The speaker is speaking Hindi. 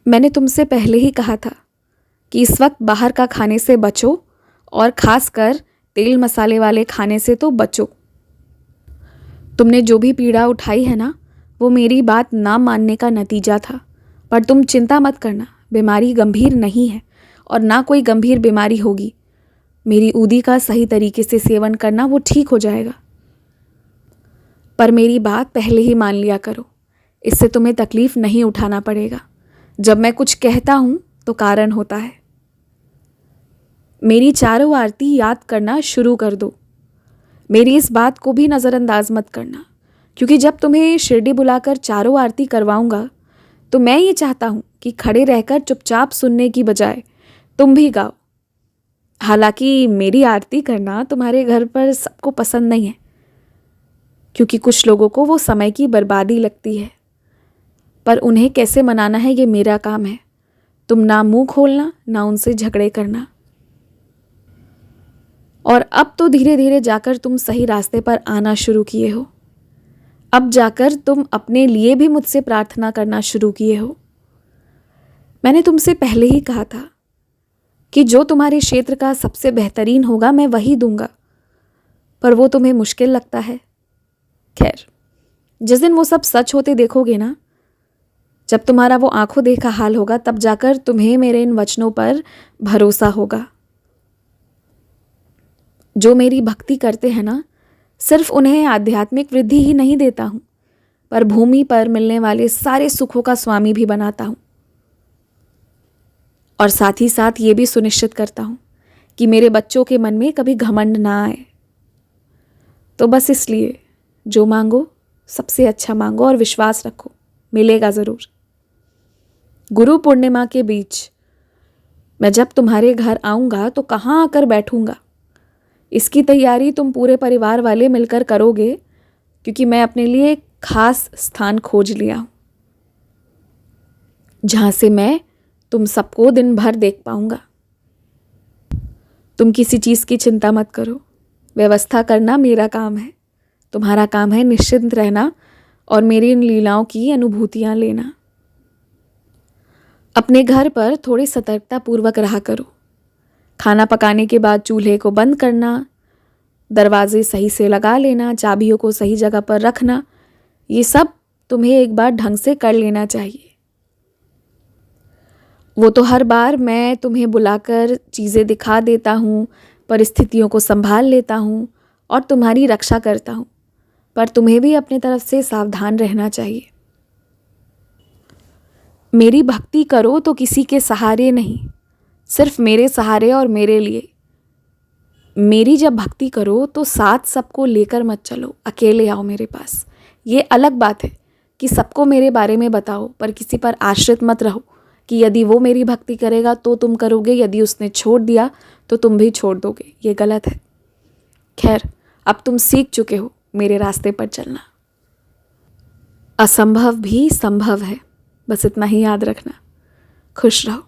मैंने तुमसे पहले ही कहा था कि इस वक्त बाहर का खाने से बचो और खासकर तेल मसाले वाले खाने से तो बचो। तुमने जो भी पीड़ा उठाई है ना, वो मेरी बात ना मानने का नतीजा था। पर तुम चिंता मत करना, बीमारी गंभीर नहीं है और ना कोई गंभीर बीमारी होगी। मेरी ऊदी का सही तरीके से सेवन करना, वो ठीक हो जाएगा। पर मेरी बात पहले ही मान लिया करो, इससे तुम्हें तकलीफ नहीं उठाना पड़ेगा। जब मैं कुछ कहता हूँ तो कारण होता है। मेरी चारों आरती याद करना शुरू कर दो। मेरी इस बात को भी नज़रअंदाज मत करना, क्योंकि जब तुम्हें शिरडी बुलाकर चारों आरती करवाऊंगा तो मैं ये चाहता हूँ कि खड़े रहकर चुपचाप सुनने की बजाय तुम भी गाओ। हालांकि मेरी आरती करना तुम्हारे घर पर सबको पसंद नहीं है, क्योंकि कुछ लोगों को वो समय की बर्बादी लगती है। पर उन्हें कैसे मनाना है ये मेरा काम है। तुम ना मुंह खोलना ना उनसे झगड़े करना। और अब तो धीरे धीरे जाकर तुम सही रास्ते पर आना शुरू किए हो। अब जाकर तुम अपने लिए भी मुझसे प्रार्थना करना शुरू किए हो। मैंने तुमसे पहले ही कहा था कि जो तुम्हारे क्षेत्र का सबसे बेहतरीन होगा मैं वही दूंगा, पर वो तुम्हें मुश्किल लगता है। खैर, जिस दिन वो सब सच होते देखोगे ना, जब तुम्हारा वो आंखों देखा हाल होगा, तब जाकर तुम्हें मेरे इन वचनों पर भरोसा होगा। जो मेरी भक्ति करते हैं ना, सिर्फ उन्हें आध्यात्मिक वृद्धि ही नहीं देता हूँ, पर भूमि पर मिलने वाले सारे सुखों का स्वामी भी बनाता हूँ। और साथ ही साथ ये भी सुनिश्चित करता हूँ कि मेरे बच्चों के मन में कभी घमंड ना आए। तो बस इसलिए जो मांगो सबसे अच्छा मांगो और विश्वास रखो, मिलेगा ज़रूर। गुरु पूर्णिमा के बीच मैं जब तुम्हारे घर आऊँगा तो कहाँ आकर बैठूँगा, इसकी तैयारी तुम पूरे परिवार वाले मिलकर करोगे, क्योंकि मैं अपने लिए एक खास स्थान खोज लिया हूँ जहाँ से मैं तुम सबको दिन भर देख पाऊँगा। तुम किसी चीज़ की चिंता मत करो, व्यवस्था करना मेरा काम है। तुम्हारा काम है निश्चिंत रहना और मेरी इन लीलाओं की अनुभूतियाँ लेना। अपने घर पर थोड़ी सतर्कता पूर्वक रहा करो। खाना पकाने के बाद चूल्हे को बंद करना, दरवाजे सही से लगा लेना, चाबियों को सही जगह पर रखना, ये सब तुम्हें एक बार ढंग से कर लेना चाहिए। वो तो हर बार मैं तुम्हें बुलाकर चीज़ें दिखा देता हूँ, परिस्थितियों को संभाल लेता हूँ और तुम्हारी रक्षा करता हूँ, पर तुम्हें भी अपने तरफ से सावधान रहना चाहिए। मेरी भक्ति करो तो किसी के सहारे नहीं, सिर्फ मेरे सहारे और मेरे लिए। मेरी जब भक्ति करो तो साथ सबको लेकर मत चलो, अकेले आओ मेरे पास। ये अलग बात है कि सबको मेरे बारे में बताओ, पर किसी पर आश्रित मत रहो कि यदि वो मेरी भक्ति करेगा तो तुम करोगे, यदि उसने छोड़ दिया तो तुम भी छोड़ दोगे। ये गलत है। खैर, अब तुम सीख चुके हो मेरे रास्ते पर चलना। असंभव भी संभव है, बस इतना ही याद रखना। खुश रहो।